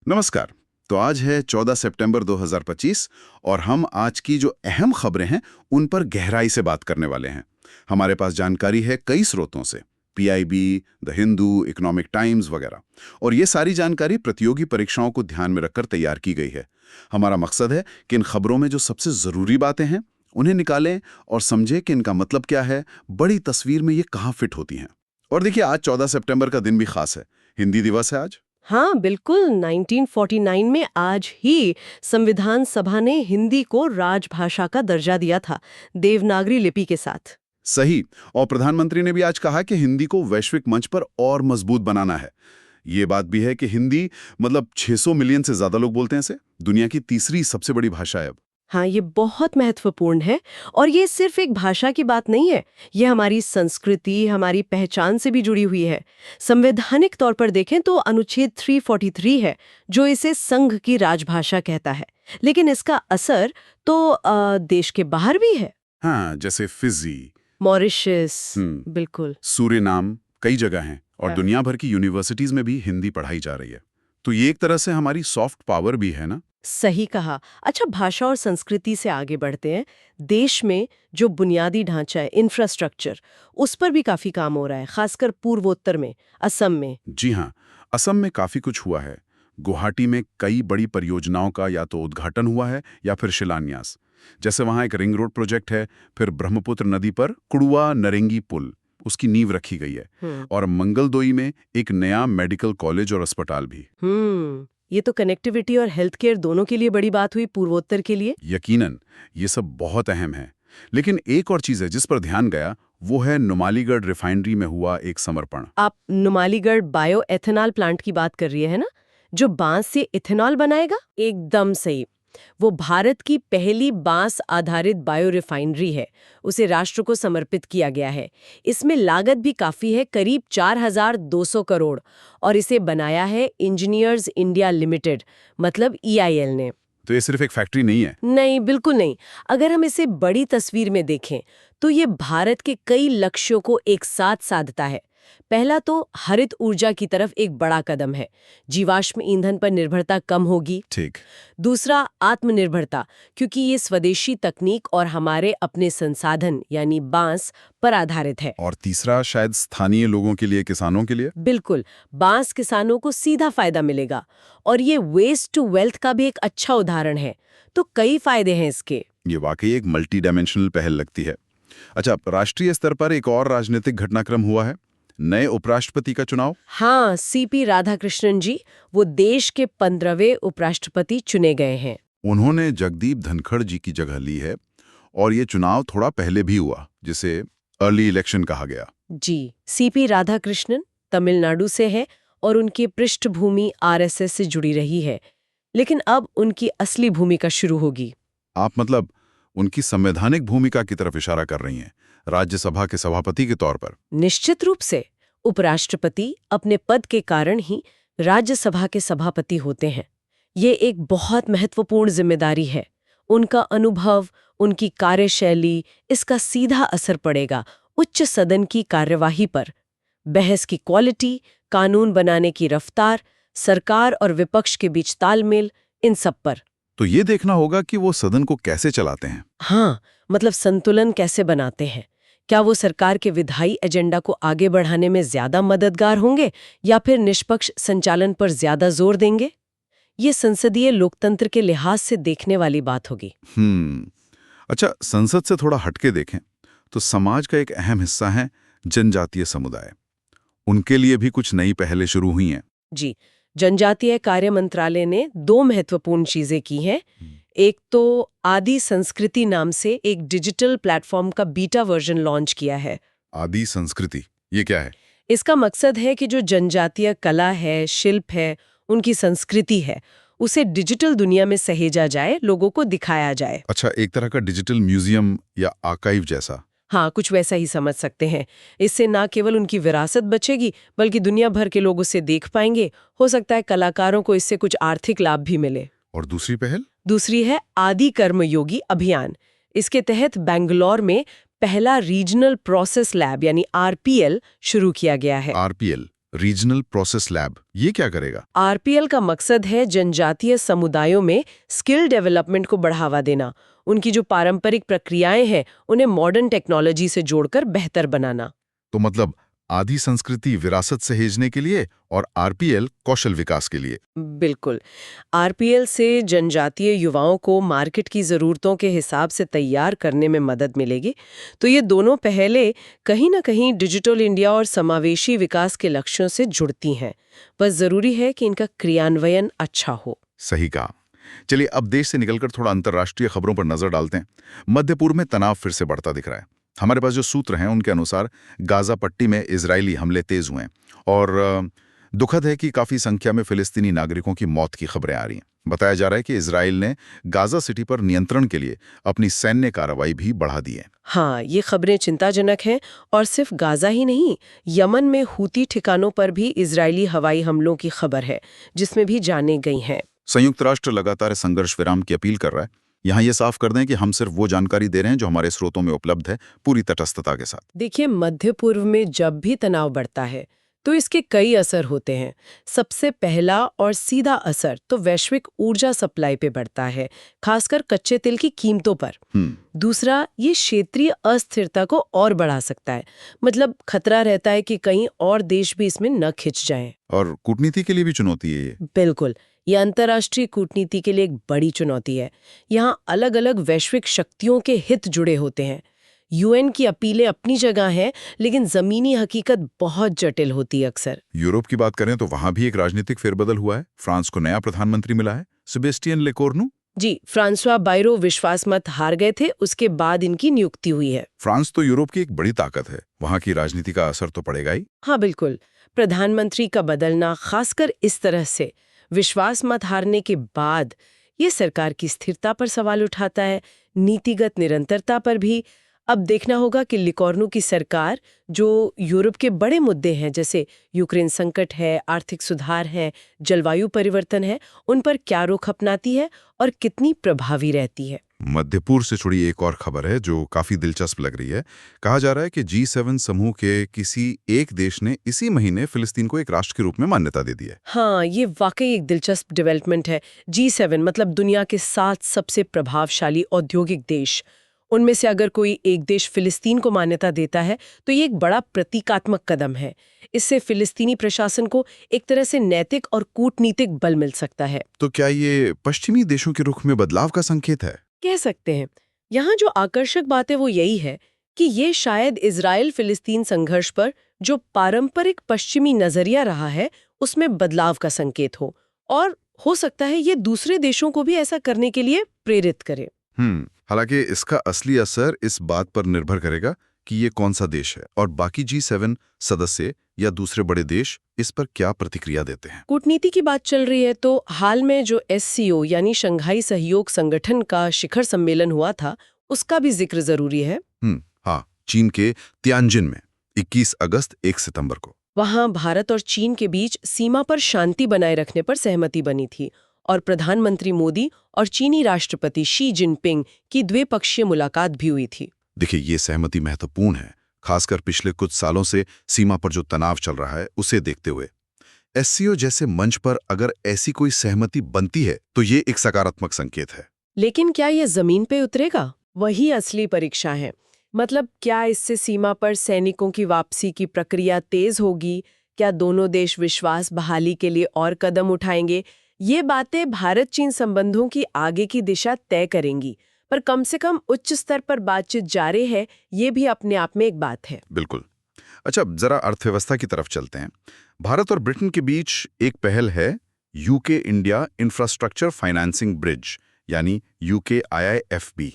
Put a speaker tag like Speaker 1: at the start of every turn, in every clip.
Speaker 1: नमस्कार। तो आज है 14 सितंबर 2025 और हम आज की जो अहम खबरें हैं उन पर गहराई से बात करने वाले हैं। हमारे पास जानकारी है कई स्रोतों से, PIB, the Hindu, economic times वगैरह। और ये सारी जानकारी प्रतियोगी परीक्षाओं को ध्यान में रखकर तैयार की गई है। हमारा मकसद है कि इन खबरों में जो सबसे ज़रूरी बातें हैं उन्हें निकालें और समझें कि इनका मतलब क्या है, बड़ी तस्वीर में ये कहाँ फिट होती हैं। और देखिए, आज 14 सितंबर का दिन भी खास है, हिंदी दिवस है आज।
Speaker 2: हाँ बिल्कुल, 1949 में आज ही संविधान सभा ने हिंदी को राजभाषा का दर्जा दिया था, देवनागरी लिपि के साथ।
Speaker 1: सही। और प्रधानमंत्री ने भी आज कहा कि हिंदी को वैश्विक मंच पर और मजबूत बनाना है। ये बात भी है कि हिंदी 600 मिलियन से ज्यादा लोग बोलते हैं इसे, दुनिया की तीसरी सबसे बड़ी भाषा है अब।
Speaker 2: हाँ, ये बहुत महत्वपूर्ण है। और ये सिर्फ एक भाषा की बात नहीं है, ये हमारी संस्कृति, हमारी पहचान से भी जुड़ी हुई है। संवैधानिक तौर पर देखें तो अनुच्छेद 343 है जो इसे संघ की राजभाषा कहता है। लेकिन इसका असर तो देश के बाहर भी है।
Speaker 1: हाँ, जैसे फिजी,
Speaker 2: मॉरिशस, बिल्कुल।
Speaker 1: सूरीनाम, कई जगह हैं और
Speaker 2: हाँ।
Speaker 1: दुनिया भर की यूनिवर्सिटीज में भी हिंदी पढ़ाई जा रही है। तो ये एक तरह से हमारी सॉफ्ट पावर भी है ना।
Speaker 2: सही कहा। अच्छा, भाषा और संस्कृति से आगे बढ़ते हैं। देश में जो बुनियादी ढांचा है, इंफ्रास्ट्रक्चर, उस पर भी काफी काम हो रहा है, खासकर पूर्वोत्तर में, असम में।
Speaker 1: जी हाँ, असम में काफी कुछ हुआ है। गुवाहाटी में कई बड़ी परियोजनाओं का या तो उद्घाटन हुआ है या फिर शिलान्यास। जैसे वहाँ एक रिंग रोड प्रोजेक्ट है, फिर ब्रह्मपुत्र नदी पर कुड़वा नरेंगी पुल, उसकी नींव रखी गई है। और मंगलदोई में एक नया मेडिकल कॉलेज और अस्पताल भी।
Speaker 2: ये तो कनेक्टिविटी और हेल्थ केयर दोनों के लिए बड़ी बात हुई, पूर्वोत्तर के लिए।
Speaker 1: यकीनन, ये सब बहुत अहम है। लेकिन एक और चीज है जिस पर ध्यान गया, वो है नुमालीगढ़ रिफाइनरी में हुआ एक समर्पण।
Speaker 2: आप नुमालीगढ़ बायो एथेनॉल प्लांट की बात कर रही है ना, जो बांस से इथेनॉल बनाएगा? एकदम सही। वो भारत की पहली बांस आधारित बायो रिफाइनरी है। उसे राष्ट्र को समर्पित किया गया है। इसमें लागत भी काफी है, करीब 4,200 करोड़। और इसे बनाया है इंजीनियर्स इंडिया लिमिटेड, मतलब EIL ने।
Speaker 1: तो ये सिर्फ एक फैक्ट्री नहीं है।
Speaker 2: नहीं, बिल्कुल नहीं। अगर हम इसे बड़ी तस्वीर में देखें तो ये भारत के कई लक्ष्यों को एक साथ साधता है। पहला तो हरित ऊर्जा की तरफ एक बड़ा कदम है। जीवाश्म ईंधन पर निर्भरता कम होगी।
Speaker 1: ठीक।
Speaker 2: दूसरा, आत्मनिर्भरता, क्योंकि ये स्वदेशी तकनीक और हमारे अपने संसाधन यानी बांस पर आधारित है।
Speaker 1: और तीसरा, शायद स्थानीय लोगों के लिए, किसानों के लिए।
Speaker 2: बिल्कुल, बांस किसानों को सीधा फायदा मिलेगा। और ये वेस्ट टू वेल्थ का भी एक अच्छा उदाहरण है। तो कई फायदे हैं इसके।
Speaker 1: ये वाकई एक मल्टी डायमेंशनल पहल लगती है। अच्छा, राष्ट्रीय स्तर पर एक और राजनीतिक घटनाक्रम हुआ है, नए उपराष्ट्रपति का चुनाव।
Speaker 2: हाँ, CP राधाकृष्णन जी, वो देश के 15वें उपराष्ट्रपति चुने गए हैं।
Speaker 1: उन्होंने जगदीप धनखड़ जी की जगह ली है और ये चुनाव थोड़ा पहले भी हुआ, जिसे अर्ली इलेक्शन कहा गया।
Speaker 2: जी, CP राधाकृष्णन तमिलनाडु से है और उनकी पृष्ठभूमि RSS से जुड़ी रही है। लेकिन अब उनकी असली भूमिका शुरू होगी।
Speaker 1: आप मतलब उनकी संवैधानिक भूमिका की तरफ इशारा कर रही हैं, राज्यसभा के सभापति के तौर पर।
Speaker 2: निश्चित रूप से। उपराष्ट्रपति अपने पद के कारण ही राज्यसभा के सभापति होते हैं। ये एक बहुत महत्वपूर्ण जिम्मेदारी है। उनका अनुभव, उनकी कार्यशैली, इसका सीधा असर पड़ेगा उच्च सदन की कार्यवाही पर। बहस की क्वालिटी, कानून बनाने की रफ्तार, सरकार और विपक्ष के बीच तालमेल, इन सब पर।
Speaker 1: तो ये देखना होगा कि वो सदन को कैसे चलाते हैं।
Speaker 2: हाँ, मतलब संतुलन कैसे बनाते हैं। क्या वो सरकार के विधायी एजेंडा को आगे बढ़ाने में ज्यादा मददगार होंगे या फिर निष्पक्ष संचालन पर ज्यादा जोर देंगे? ये संसदीय लोकतंत्र के लिहाज से देखने वाली बात होगी।
Speaker 1: अच्छा, संसद से थोड़ा हटके देखें तो समाज का एक अहम हिस्सा है जनजातीय समुदाय। उनके लिए भी कुछ नई पहलें शुरू हुई हैं।
Speaker 2: जी, जनजातीय कार्य मंत्रालय ने 2 महत्वपूर्ण चीजें की हैं। एक तो आदि संस्कृति नाम से एक डिजिटल प्लेटफॉर्म का बीटा वर्जन लॉन्च किया है।
Speaker 1: आदि संस्कृति, ये क्या है?
Speaker 2: इसका मकसद है कि जो जनजातीय कला है, शिल्प है, उनकी संस्कृति है, उसे डिजिटल दुनिया में सहेजा जाए, लोगों को दिखाया जाए।
Speaker 1: अच्छा, एक तरह का डिजिटल म्यूजियम या आर्काइव जैसा।
Speaker 2: हाँ, कुछ वैसा ही समझ सकते हैं। इससे ना केवल उनकी विरासत बचेगी, बल्कि दुनिया भर के लोग उसे देख पाएंगे। हो सकता है कलाकारों को इससे कुछ आर्थिक लाभ भी मिले।
Speaker 1: और दूसरी पहल?
Speaker 2: दूसरी है आदि कर्मयोगी अभियान। इसके तहत बेंगलौर में पहला रीजनल प्रोसेस लैब यानी RPL शुरू किया गया है।
Speaker 1: RPL रीजनल प्रोसेस लैब, ये क्या करेगा?
Speaker 2: आरपीएल का मकसद है जनजातीय समुदायों में स्किल डेवलपमेंट को बढ़ावा देना, उनकी जो पारंपरिक प्रक्रियाएं हैं उन्हें मॉडर्न टेक्नोलॉजी से जोड़कर बेहतर बनाना।
Speaker 1: तो मतलब आदि संस्कृति विरासत सहेजने के लिए और आरपीएल कौशल विकास के लिए।
Speaker 2: बिल्कुल। आरपीएल से जनजातीय युवाओं को मार्केट की ज़रूरतों के हिसाब से तैयार करने में मदद मिलेगी। तो ये दोनों पहले कहीं ना कहीं डिजिटल इंडिया और समावेशी विकास के लक्ष्यों से जुड़ती हैं। बस ज़रूरी है कि इनका क्रियान्वयन अच्छा हो।
Speaker 1: सही कहा। चलिए अब देश से निकलकर थोड़ा अंतर्राष्ट्रीय खबरों पर नजर डालते हैं। मध्य पूर्व में तनाव फिर से बढ़ता दिख रहा है। हमारे पास जो सूत्र हैं उनके अनुसार गाजा पट्टी में इजरायली हमले तेज हुए हैं और दुखद है कि काफी संख्या में फिलिस्तीनी नागरिकों की मौत की खबरें आ रही हैं। बताया जा रहा है कि इजराइल ने गाजा सिटी पर नियंत्रण के लिए अपनी सैन्य कार्रवाई भी बढ़ा दी है।
Speaker 2: हाँ, ये खबरें चिंताजनक हैं और सिर्फ गाजा ही नहीं, यमन में हूती ठिकानों पर भी इजरायली हवाई हमलों की खबर है, जिसमें भी जानें गई हैं।
Speaker 1: संयुक्त राष्ट्र लगातार संघर्ष विराम की अपील कर रहा है। यहाँ ये साफ कर दें कि हम सिर्फ वो जानकारी दे रहे हैं जो हमारे स्रोतों में उपलब्ध है, पूरी तटस्थता के साथ।
Speaker 2: देखिए, मध्य पूर्व में जब भी तनाव बढ़ता है तो इसके कई असर होते हैं। सबसे पहला और सीधा असर तो वैश्विक ऊर्जा सप्लाई पे बढ़ता है, खासकर कच्चे तेल की कीमतों पर। दूसरा, ये क्षेत्रीय अस्थिरता को और बढ़ा सकता है। मतलब खतरा रहता है कि कहीं और देश भी इसमें न खिंच जाएं।
Speaker 1: और कूटनीति के लिए भी चुनौती है ये।
Speaker 2: बिल्कुल, ये अंतर्राष्ट्रीय कूटनीति के लिए एक बड़ी चुनौती है। यहाँ अलग अलग वैश्विक शक्तियों के हित जुड़े होते हैं। यूएन की अपीलें अपनी जगह हैं, लेकिन जमीनी हकीकत बहुत जटिल होती है अक्सर।
Speaker 1: यूरोप की बात करें तो वहां भी एक राजनीतिक फेरबदल हुआ है। फ्रांस को नया प्रधानमंत्री मिला है, सेबेस्टियन लेकोर्नू।
Speaker 2: जी, फ्रांसवा बायरो विश्वास मत हार गए थे, उसके बाद इनकी नियुक्ति हुई है।
Speaker 1: फ्रांस तो यूरोप की एक बड़ी ताकत है, वहां की राजनीति का असर तो पड़ेगा ही।
Speaker 2: हाँ बिल्कुल, प्रधानमंत्री का बदलना, खासकर इस तरह से विश्वास मत हारने के बाद, ये सरकार की स्थिरता पर सवाल उठाता है, नीतिगत निरंतरता पर भी। अब देखना होगा कि लिकोर्नू की सरकार जो यूरोप के बड़े मुद्दे हैं, जैसे यूक्रेन संकट है, आर्थिक सुधार है, जलवायु परिवर्तन है, उन पर क्या रुख अपनाती है और कितनी प्रभावी रहती है।
Speaker 1: मध्यपूर्व से जुड़ी एक और खबर है जो काफी दिलचस्प लग रही है। कहा जा रहा है कि G7 समूह के किसी एक देश ने इसी महीने फिलिस्तीन को एक राष्ट्र के रूप में मान्यता दे दी है।
Speaker 2: हाँ, ये वाकई एक दिलचस्प डेवलपमेंट है। G7 मतलब दुनिया के 7 सबसे प्रभावशाली औद्योगिक देश। उनमें से अगर कोई एक देश फिलिस्तीन को मान्यता देता है तो ये एक बड़ा प्रतीकात्मक कदम है। इससे फिलिस्तीनी प्रशासन को एक तरह से नैतिक और कूटनीतिक बल मिल सकता है।
Speaker 1: तो क्या ये पश्चिमी देशों के रुख में बदलाव का संकेत है?
Speaker 2: कह सकते हैं। यहाँ जो आकर्षक बात है वो यही है कि ये शायद इजराइल फिलिस्तीन संघर्ष पर जो पारंपरिक पश्चिमी नजरिया रहा है उसमें बदलाव का संकेत हो, और हो सकता है ये दूसरे देशों को भी ऐसा करने के लिए प्रेरित करे।
Speaker 1: हालांकि इसका असली असर इस बात पर निर्भर करेगा कि ये कौन सा देश है और बाकी G7 सदस्य या दूसरे बड़े देश इस पर क्या प्रतिक्रिया देते हैं।
Speaker 2: कूटनीति की बात चल रही है तो हाल में जो SCO यानी शंघाई सहयोग संगठन का शिखर सम्मेलन हुआ था, उसका भी जिक्र जरूरी है।
Speaker 1: हाँ, चीन के तियानजिन में 21 अगस्त 1 सितंबर को।
Speaker 2: वहां भारत और चीन के बीच सीमा पर शांति बनाए रखने पर सहमति बनी थी और प्रधानमंत्री मोदी और चीनी राष्ट्रपति शी जिनपिंग की द्विपक्षीय मुलाकात भी हुई थी।
Speaker 1: देखिए, ये सहमति महत्वपूर्ण है, खासकर पिछले कुछ सालों से सीमा पर जो तनाव चल रहा है उसे देखते हुए। SCO जैसे मंच पर अगर ऐसी कोई सहमति बनती है तो ये एक सकारात्मक संकेत है।
Speaker 2: लेकिन क्या ये जमीन पे उतरेगा? वही असली परीक्षा है। मतलब क्या इससे सीमा पर सैनिकों की वापसी की प्रक्रिया तेज होगी? क्या दोनों देश विश्वास बहाली के लिए और कदम उठाएंगे? ये बातें भारत चीन संबंधों की आगे की दिशा तय करेंगी, पर कम से कम उच्च स्तर पर बातचीत जारी है, ये भी अपने आप में एक बात है।
Speaker 1: बिल्कुल। अच्छा, जरा अर्थव्यवस्था की तरफ चलते हैं। भारत और ब्रिटेन के बीच एक पहल है UK India infrastructure financing bridge, यानी UKIIFB।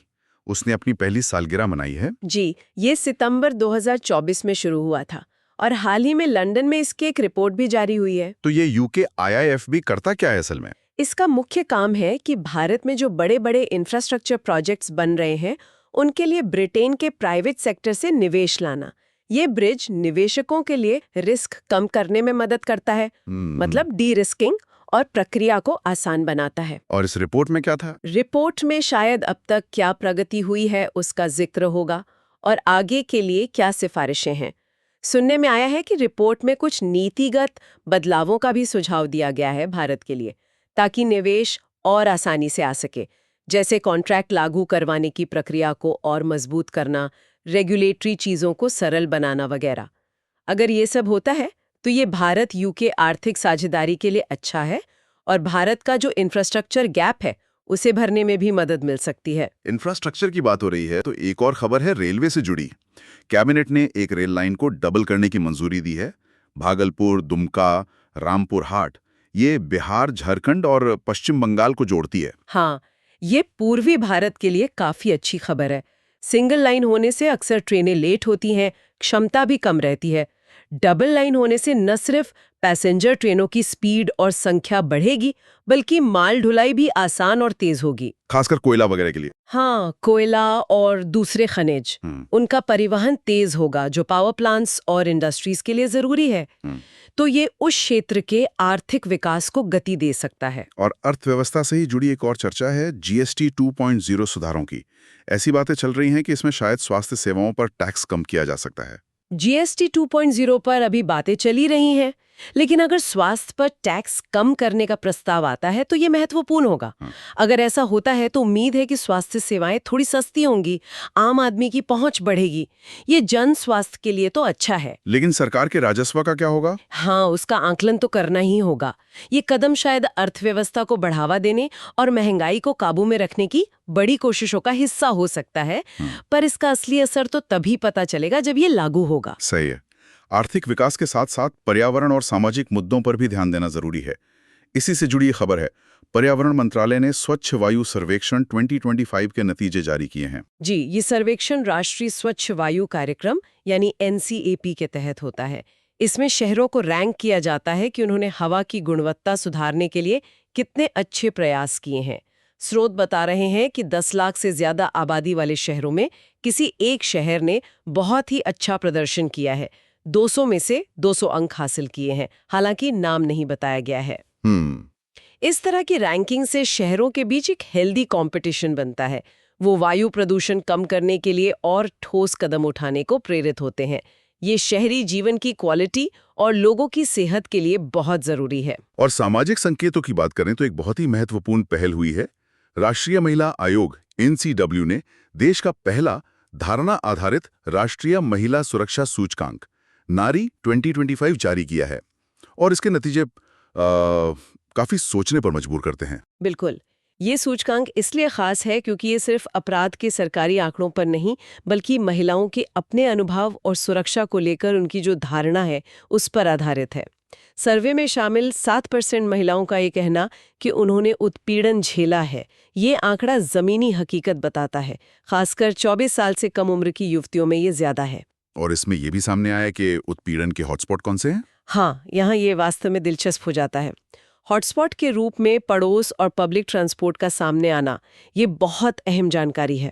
Speaker 1: उसने अपनी पहली सालगिरह मनाई है।
Speaker 2: जी, ये सितंबर 2024 में शुरू हुआ था और हाल ही में लंदन में इसकी एक रिपोर्ट भी जारी हुई है।
Speaker 1: तो ये UKIIFB करता क्या है असल में?
Speaker 2: इसका मुख्य काम है कि भारत में जो बड़े बड़े इंफ्रास्ट्रक्चर प्रोजेक्ट्स बन रहे हैं उनके लिए ब्रिटेन के प्राइवेट सेक्टर से निवेश लाना। ये ब्रिज निवेशकों के लिए रिस्क कम करने में मदद करता है, मतलब डी रिस्किंग, और प्रक्रिया को आसान बनाता है।
Speaker 1: और इस रिपोर्ट में क्या था?
Speaker 2: रिपोर्ट में शायद अब तक क्या प्रगति हुई है उसका जिक्र होगा और आगे के लिए क्या सिफारिशें हैं। सुनने में आया है कि रिपोर्ट में कुछ नीतिगत बदलावों का भी सुझाव दिया गया है भारत के लिए, ताकि निवेश और आसानी से आ सके, जैसे कॉन्ट्रैक्ट लागू करवाने की प्रक्रिया को और मजबूत करना, रेगुलेटरी चीजों को सरल बनाना वगैरह। अगर ये सब होता है तो ये भारत यूके आर्थिक साझेदारी के लिए अच्छा है और भारत का जो इंफ्रास्ट्रक्चर गैप है उसे भरने में भी मदद मिल सकती है।
Speaker 1: इंफ्रास्ट्रक्चर की बात हो रही है तो एक और खबर है रेलवे से जुड़ी। कैबिनेट ने एक रेल लाइन को डबल करने की मंजूरी दी है। भागलपुर, दुमका, रामपुर हाट, ये बिहार, झारखंड और पश्चिम बंगाल को जोड़ती है।
Speaker 2: हाँ, ये पूर्वी भारत के लिए काफी अच्छी खबर है। सिंगल लाइन होने से अक्सर ट्रेनें लेट होती हैं, क्षमता भी कम रहती है। डबल लाइन होने से न सिर्फ पैसेंजर ट्रेनों की स्पीड और संख्या बढ़ेगी, बल्कि माल ढुलाई भी आसान और तेज होगी।
Speaker 1: खासकर कोयला वगैरह के लिए।
Speaker 2: हाँ, कोयला और दूसरे खनिज, उनका परिवहन तेज होगा, जो पावर प्लांट्स और इंडस्ट्रीज के लिए जरूरी है। तो ये उस क्षेत्र के आर्थिक विकास को गति दे सकता है।
Speaker 1: और अर्थव्यवस्था से ही जुड़ी एक और चर्चा है जीएसटी 2.0 सुधारों की। ऐसी बातें चल रही हैं कि इसमें शायद स्वास्थ्य सेवाओं पर टैक्स कम किया जा सकता है।
Speaker 2: जीएसटी 2.0 पर अभी बातें चली रही हैं, लेकिन अगर स्वास्थ्य पर टैक्स कम करने का प्रस्ताव आता है तो ये महत्वपूर्ण होगा। अगर ऐसा होता है तो उम्मीद है कि स्वास्थ्य सेवाएं थोड़ी सस्ती होंगी, आम आदमी की पहुंच बढ़ेगी। ये जन स्वास्थ्य के लिए तो अच्छा है।
Speaker 1: लेकिन सरकार के राजस्व का क्या होगा?
Speaker 2: हाँ, उसका आकलन तो करना ही होगा। ये कदम शायद अर्थव्यवस्था को बढ़ावा देने और महंगाई को काबू में रखने की बड़ी कोशिशों का हिस्सा हो सकता है, पर इसका असली असर तो तभी पता चलेगा जब ये लागू होगा।
Speaker 1: सही है। आर्थिक विकास के साथ साथ पर्यावरण और सामाजिक मुद्दों पर भी ध्यान देना जरूरी है। इसी से जुड़ी खबर है, पर्यावरण मंत्रालय ने स्वच्छ वायु सर्वेक्षण 2025 के नतीजे जारी किए हैं।
Speaker 2: जी, ये सर्वेक्षण राष्ट्रीय स्वच्छ वायु कार्यक्रम यानी NCAP के तहत होता है। इसमें शहरों को रैंक किया जाता है कि उन्होंने हवा की गुणवत्ता सुधारने के लिए कितने अच्छे प्रयास किए हैं। स्रोत बता रहे हैं कि 10 लाख से ज्यादा आबादी वाले शहरों में किसी एक शहर ने बहुत ही अच्छा प्रदर्शन किया है। 200 में से 200 अंक हासिल किए हैं, हालांकि नाम नहीं बताया गया है। इस तरह की रैंकिंग से शहरों के बीच एक हेल्दी कंपटीशन बनता है। वो वायु प्रदूषण कम करने के लिए और ठोस कदम उठाने को प्रेरित होते हैं। ये शहरी जीवन की क्वालिटी और लोगों की सेहत के लिए बहुत जरूरी है।
Speaker 1: और सामाजिक संकेतों की बात करें तो एक बहुत ही महत्वपूर्ण पहल हुई है। राष्ट्रीय महिला आयोग NCW ने देश का पहला धारणा आधारित राष्ट्रीय महिला सुरक्षा सूचकांक नारी 2025 जारी किया है। और इसके नतीजे काफी सोचने पर मजबूर करते हैं।
Speaker 2: बिल्कुल, ये सूचकांक इसलिए खास है क्योंकि ये सिर्फ अपराध के सरकारी आंकड़ों पर नहीं, बल्कि महिलाओं के अपने अनुभव और सुरक्षा को लेकर उनकी जो धारणा है उस पर आधारित है। सर्वे में शामिल 7% महिलाओं का ये कहना कि उन्होंने उत्पीड़न झेला है, ये आंकड़ा जमीनी हकीकत बताता है। खासकर 24 साल से कम उम्र की युवतियों में ये ज्यादा है।
Speaker 1: और इसमें यह भी सामने आया कि उत्पीड़न के हॉटस्पॉट कौन से हैं?
Speaker 2: हाँ, यहाँ ये वास्तव में दिलचस्प हो जाता है। हॉटस्पॉट के रूप में पड़ोस और पब्लिक ट्रांसपोर्ट का सामने आना, ये बहुत अहम जानकारी है।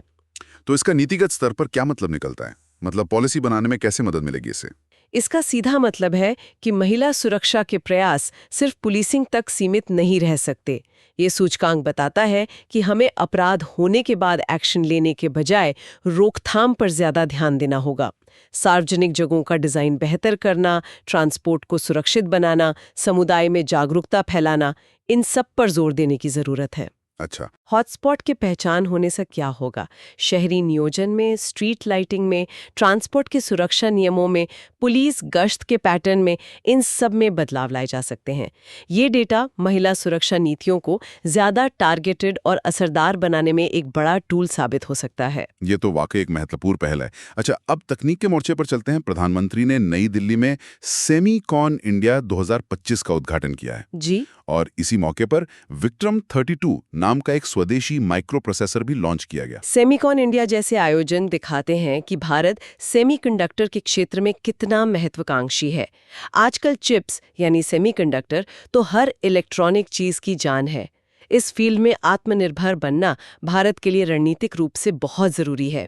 Speaker 1: तो इसका नीतिगत स्तर पर क्या मतलब निकलता है? मतलब पॉलिसी बनाने में कैसे मदद मिलेगी इससे?
Speaker 2: इसका सीधा मतलब है कि महिला सुरक्षा के प्रयास सिर्फ पुलिसिंग तक सीमित नहीं रह सकते। ये सूचकांक बताता है कि हमें अपराध होने के बाद एक्शन लेने के बजाय रोकथाम पर ज्यादा ध्यान देना होगा। सार्वजनिक जगहों का डिजाइन बेहतर करना, ट्रांसपोर्ट को सुरक्षित बनाना, समुदाय में जागरूकता फैलाना, इन सब पर जोर देने की जरूरत है।
Speaker 1: अच्छा,
Speaker 2: हॉटस्पॉट के पहचान होने से क्या होगा? शहरी नियोजन में, स्ट्रीट लाइटिंग में, ट्रांसपोर्ट के सुरक्षा नियमों में, पुलिस गश्त के पैटर्न में, इन सब में बदलाव लाए जा सकते हैं। ये डेटा महिला सुरक्षा नीतियों को ज्यादा टारगेटेड और असरदार बनाने में एक बड़ा टूल साबित हो सकता है।
Speaker 1: ये तो वाकई एक महत्वपूर्ण पहल है। अच्छा, अब तकनीक के मोर्चे पर चलते हैं। प्रधानमंत्री ने नई दिल्ली में सेमीकॉन इंडिया 2025 का उद्घाटन किया है।
Speaker 2: जी,
Speaker 1: और इसी मौके पर विक्रम 32 नाम का एक स्वदेशी माइक्रो प्रोसेसर भी लॉन्च किया गया।
Speaker 2: सेमीकॉन इंडिया जैसे आयोजन दिखाते हैं कि भारत सेमीकंडक्टर के क्षेत्र में कितना महत्वाकांक्षी है। आजकल चिप्स यानी सेमीकंडक्टर तो हर इलेक्ट्रॉनिक चीज की जान है। इस फील्ड में आत्मनिर्भर बनना भारत के लिए रणनीतिक रूप से बहुत जरूरी है।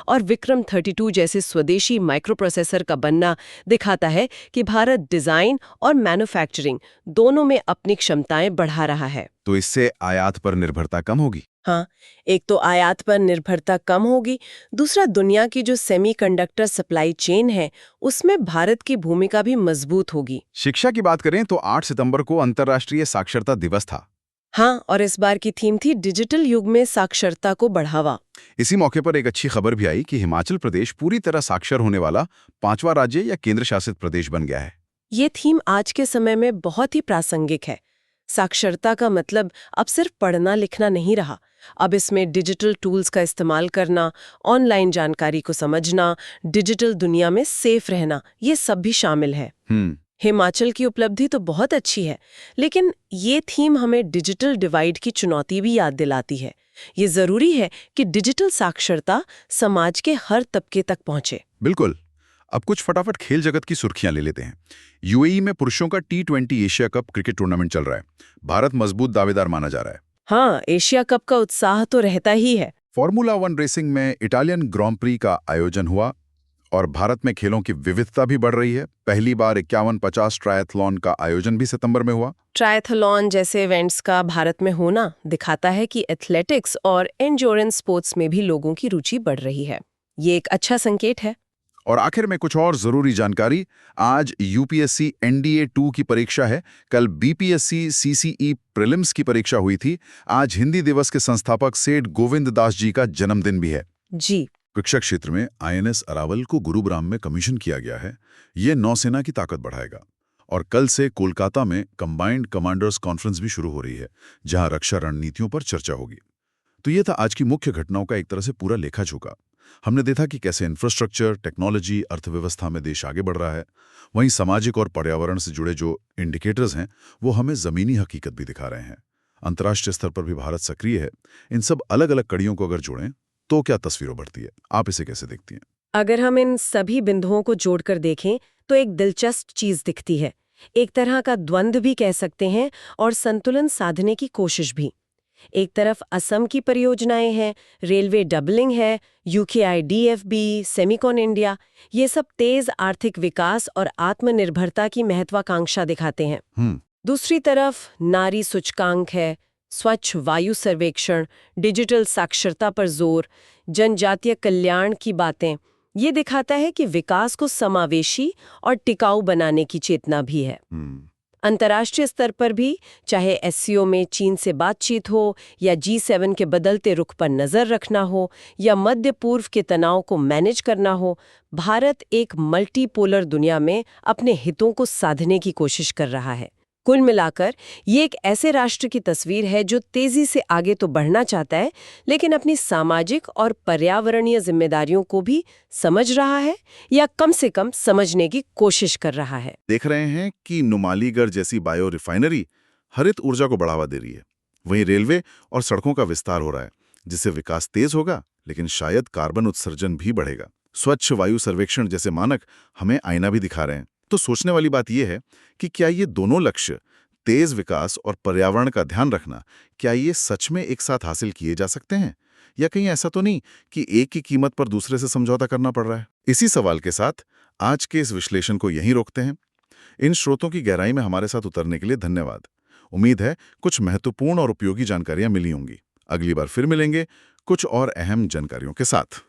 Speaker 2: और विक्रम 32 जैसे स्वदेशी माइक्रोप्रोसेसर का बनना दिखाता है कि भारत डिजाइन और मैन्युफैक्चरिंग दोनों में अपनी क्षमताएं बढ़ा रहा है।
Speaker 1: तो इससे आयात पर निर्भरता कम होगी।
Speaker 2: हाँ, एक तो आयात पर निर्भरता कम होगी, दूसरा दुनिया की जो सेमीकंडक्टर सप्लाई चेन है उसमें भारत की भूमिका भी मजबूत होगी।
Speaker 1: शिक्षा की बात करें तो 8 सितंबर को अंतर्राष्ट्रीय साक्षरता दिवस था।
Speaker 2: हाँ, और इस बार की थीम थी डिजिटल युग में साक्षरता को बढ़ावा।
Speaker 1: इसी मौके पर एक अच्छी खबर भी आई कि हिमाचल प्रदेश पूरी तरह साक्षर होने वाला 5वां राज्य या केंद्र शासित प्रदेश बन गया है।
Speaker 2: ये थीम आज के समय में बहुत ही प्रासंगिक है। साक्षरता का मतलब अब सिर्फ पढ़ना लिखना नहीं रहा, अब इसमें डिजिटल टूल्स का इस्तेमाल करना, ऑनलाइन जानकारी को समझना, डिजिटल दुनिया में सेफ रहना, ये सब भी शामिल है। हिमाचल की उपलब्धि तो बहुत अच्छी है, लेकिन ये थीम हमें डिजिटल डिवाइड की चुनौती भी याद दिलाती है। ये जरूरी है कि डिजिटल साक्षरता समाज के हर तबके तक पहुंचे।
Speaker 1: बिल्कुल। अब कुछ फटाफट खेल जगत की सुर्खियां ले लेते हैं। यूएई में पुरुषों का T20 Asia cup cricket tournament चल रहा है। भारत मजबूत दावेदार माना जा रहा है।
Speaker 2: हाँ, एशिया कप का उत्साह तो रहता ही है।
Speaker 1: फॉर्मूला 1 रेसिंग में इटालियन ग्रांड प्री का आयोजन हुआ और भारत में खेलों की विविधता भी बढ़ रही है। पहली बार 51-50 ट्रायथलॉन का आयोजन भी सितंबर में हुआ।
Speaker 2: ट्रायथलॉन जैसे इवेंट्स का भारत में होना दिखाता है कि एथलेटिक्स और एंड्योरेंस स्पोर्ट्स में भी लोगों की रुचि बढ़ रही है। ये एक अच्छा संकेत है।
Speaker 1: और आखिर में कुछ और जरूरी जानकारी। आज यूपीएससी NDA 2 की परीक्षा है। कल BPSC CCE प्रीलिम्स की परीक्षा हुई थी। आज हिंदी दिवस के संस्थापक सेठ गोविंद दास जी का जन्मदिन भी है।
Speaker 2: जी।
Speaker 1: शिक्षा क्षेत्र में INS अरावल को गुरुग्राम में कमीशन किया गया है। ये नौसेना की ताकत बढ़ाएगा। और कल से कोलकाता में कंबाइंड कमांडर्स कॉन्फ्रेंस भी शुरू हो रही है, जहां रक्षा रणनीतियों पर चर्चा होगी। तो ये था आज की मुख्य घटनाओं का एक तरह से पूरा लेखा जोखा। हमने देखा कि कैसे इंफ्रास्ट्रक्चर, टेक्नोलॉजी, अर्थव्यवस्था में देश आगे बढ़ रहा है। वहीं सामाजिक और पर्यावरण से जुड़े जो इंडिकेटर्स हैं वो हमें जमीनी हकीकत भी दिखा रहे हैं। अंतर्राष्ट्रीय स्तर पर भी भारत सक्रिय है। इन सब अलग अलग कड़ियों को अगर जोड़ें तो क्या तस्वीर उभरती है? आप इसे कैसे देखती हैं?
Speaker 2: अगर हम इन सभी बिंदुओं को जोड़कर देखें तो एक दिलचस्प चीज दिखती है। एक तरह का द्वंद्व भी कह सकते हैं और संतुलन साधने की कोशिश भी। एक तरफ असम की परियोजनाएं हैं, रेलवे डबलिंग है, UKIDFB, सेमिकॉन इंडिया, ये सब तेज आर्थिक विकास और आत्मनिर्भरता की महत्वाकांक्षा दिखाते हैं। दूसरी तरफ नारी सूचकांक है, स्वच्छ वायु सर्वेक्षण, डिजिटल साक्षरता पर जोर, जनजातीय कल्याण की बातें। ये दिखाता है कि विकास को समावेशी और टिकाऊ बनाने की चेतना भी है। अंतर्राष्ट्रीय स्तर पर भी, चाहे SCO में चीन से बातचीत हो, या G7 के बदलते रुख पर नजर रखना हो, या मध्य पूर्व के तनाव को मैनेज करना हो, भारत एक मल्टीपोलर दुनिया में अपने हितों को साधने की कोशिश कर रहा है। कुल मिलाकर ये एक ऐसे राष्ट्र की तस्वीर है जो तेजी से आगे तो बढ़ना चाहता है, लेकिन अपनी सामाजिक और पर्यावरणीय जिम्मेदारियों को भी समझ रहा है, या कम से कम समझने की कोशिश कर रहा है।
Speaker 1: देख रहे हैं कि नुमालीगढ़ जैसी बायो रिफाइनरी हरित ऊर्जा को बढ़ावा दे रही है। वहीं रेलवे और सड़कों का विस्तार हो रहा है, जिससे विकास तेज होगा, लेकिन शायद कार्बन उत्सर्जन भी बढ़ेगा। स्वच्छ वायु सर्वेक्षण जैसे मानक हमें आईना भी दिखा रहे हैं। तो सोचने वाली बात यह है कि क्या ये दोनों लक्ष्य, तेज विकास और पर्यावरण का ध्यान रखना, क्या ये सच में एक साथ हासिल किए जा सकते हैं? या कहीं ऐसा तो नहीं कि एक की कीमत पर दूसरे से समझौता करना पड़ रहा है? इसी सवाल के साथ आज के इस विश्लेषण को यहीं रोकते हैं। इन स्रोतों की गहराई में हमारे साथ उतरने के लिए धन्यवाद। उम्मीद है कुछ महत्वपूर्ण और उपयोगी जानकारियां मिली होंगी। अगली बार फिर मिलेंगे कुछ और अहम जानकारियों के साथ।